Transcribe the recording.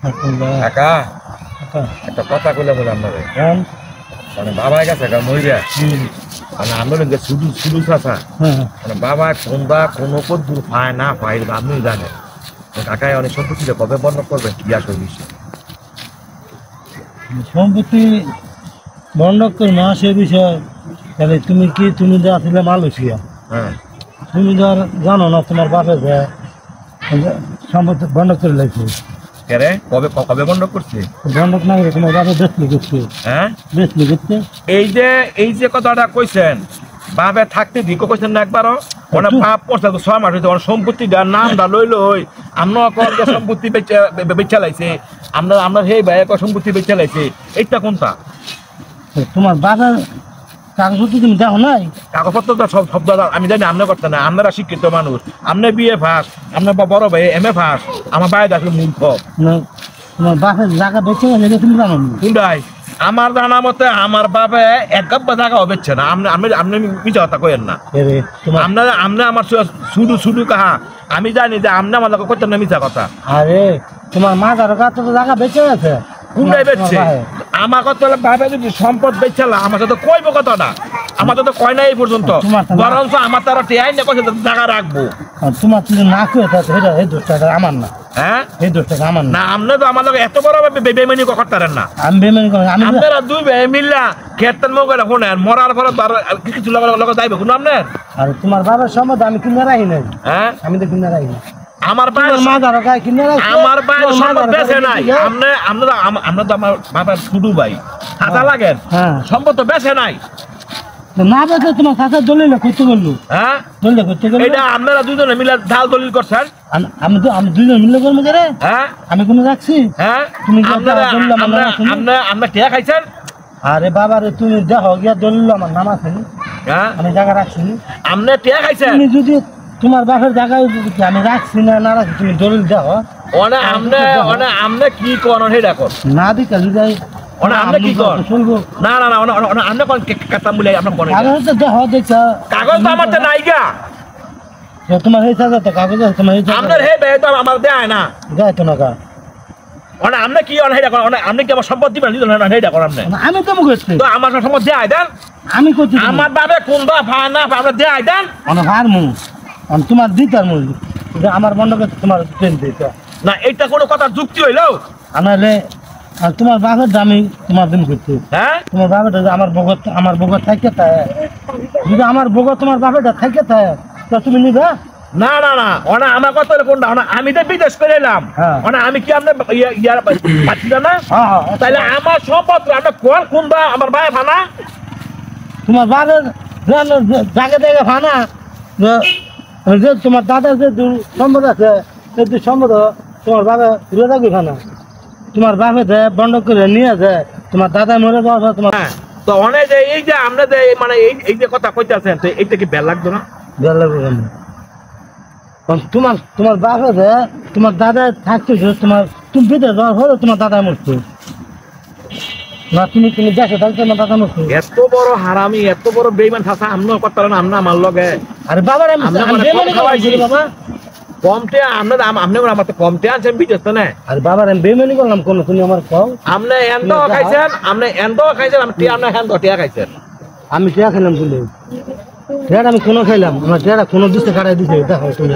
কাকা একটা কথা কইলে বলে আপনাদের মানে বাবার কাছে মহিলা মানে আন্দোলন শুধু শুধু চাষা মানে বাবা কোনবা কোনো দূর পায় না পায় আপনি জানেন কাকায় অনেক সম্পত্তিতে কবে বন্ধ করবেন কি আসল বিষয় সম্পত্তি বন্ধক করবো সে বিষয় তাহলে তুমি যে আসলে মালয়েশিয়া তুমি ধর জানো না তোমার বাপে যে সম্পত্তি বন্ধক করে লাগছে কেরে কবে কবে বন্ধক করছে বন্ধক না করে তোমার বাপে বেচলি করছে বেচলি করছে এই যে কথাটা কইছেন বাবে থাকতে দিকে কইছেন না একবারও ওনা পাপ করছে তো 6 মাস হইছে ওর সম্পত্তি দার নামটা লই আমরা কোন যে সম্পত্তি বেচা লাইছে আমরা হেই ভাই এক সম্পত্তি বেচা লাইছে এইটা কোনটা তোমার বাবার কাগজপত্র তুমি দেখো নাই কাগজপত্রটা সব শব্দ আমি জানি আপনার করতে না আপনারা শিক্ষিত মানুষ আপনি বিএ পাস আপনার বড় ভাই এমএ পাস আমার ভাই দেখলে মূর্খ তোমার বাপের জায়গা বেচে গেলে তুমি জানো কোনটাই আমার জানা মতে আমার বাবা এক গাব্বা জায়গা বেচছে না আপনি মিছা কথা কইেন না আপনি আমার শুধু শুধু কাহা আমি জানি যে আপনি আমার লোক করতেন না মিছা কথা আরে তোমার মা যার কাছে তো জায়গা বেচে গেছে কোনটাই বেচছে আমার কথা ভাবে যদি সম্পদ বেচলা আমার সাথে কইব কথাটা আমার তো কয় না এই পর্যন্ত বরঞ্চ আমার তারা টেয়াই না কইছে জায়গা রাখবো তোমার যদি না কয়ে থাকে এটা এই দোষটা আমার না এই দোষটা আমার না আপনি তো আমার লোক এত বড় বেমানি করতেন না আমি বেমানি করি আপনারা দুই ভাই মিল্লা খেতেন মগের শোনেন মরার পরে কিছু লগে যাইবে কোনো আপনার আর তোমার বাবার সম্পদ আমি কিনে রাখি নাই আমি তো কিনে রাখি আমার আমার ভাইয়ের সম্পদ বেচে নাই আমরা তো আমার বাবার শুধু ভাই খাতা লাগেন সম্পদ তো বেচে নাই না বেচে তোমার খাতা দলিল করতে বললো দলিল করতে গেল এটা আপনারা দুজনে মিলে ঢাল দলিল করছেন আমি দুজন মিলে করবো রে আমি কোনো রাখছি তুমি আমরা টিয়া খাইছেন আরে বাবা রে তুমি দেখো গিয়া দলিল আমার নাম আছে আমি জায়গা রাখছি আপনি টিয়া খাইছেন তুমি যদি তোমার বাপের জায়গায় আমি রাখছি না রাখছি তুমি দলিল দেখো আপনি কি করেন সেটা কর না দিকা যদি আপনি কি করেন না না না আপনি কোন কাটা মুলাই আপনি কোন কাগজ তো দেখো দেখছো কাগজ তো আমার তো নাই গা তোমার এই সাজা তো কাগজ আছে তোমার এই আপনার হে বে তো আমার দেয় না দেয় তো না কা আপনি কি করেন সেটা করেন আপনি কি আমার সম্পত্তি দিবেন না সেটা করেন আমি তো মুখ তো আমার সম্পত্তি দেয় দেন আমি কইছি আমার বাবে কোন বা ভা না আমরা দেয় দেন ভার মু তোমার দিতার মূল আমার মন্ডপে তোমার ট্রেন দিত না এটা কোনো কথা যুক্তি হইলো আনালে তোমার বাপের দামি তোমার দিন করতে তোমার বাপের আমার বগত থাকে যদি আমার বগত তোমার বাপেরটা থাকে তা তুমি নিবে না না না আমার কথা কোনটা আমি তো বিদেশ করে এলাম আমি কি আপনার ইয়ার পাচ্ছি না তাহলে আমার সম্পদ আমরা কোন বা আমার ভাই ফানা তোমার বাপের জায়গা জায়গা ফানা যে তোমার দাদার যে সম্পদ আছে সেই সম্পদ তোমার বাবা ঘুরে থাকবে খানা তোমার বাপে দেয় বন্ধ করে নিয়ে যায় তোমার দাদা মরে যাওয়া তোমার তো অনেক যে এই যে আমরা যে মানে এই যে কথা কইতেছেন তো এইটা কি বেল লাগতো না বেল লাগবে তোমার বাপে দেয় তোমার দাদা থাকতেছে তুমি বিদেশ যাওয়ার পরে তোমার দাদা মরছে না তুমি দেশে থাকতে তোমার দাদা মরছে এত বড় হারামি এত বড় বেইমান থাকা আমরাও করতে পারেন আমরা আমার লগে আরে বাবার বাবা কমতে আমার তো কমতে আনছেন বিদেশ তো না আর বাবার আমি বেমানি করলাম কোন তুমি আমার কম আপনি এন্দ খাইছেন আমি টিয়া খাইছেন আমি টিয়া খেলাম বলে আমি কোনো খাইলাম আমার টিয়াটা কোনো দিতে কাটাই দিতে দেখো তুমি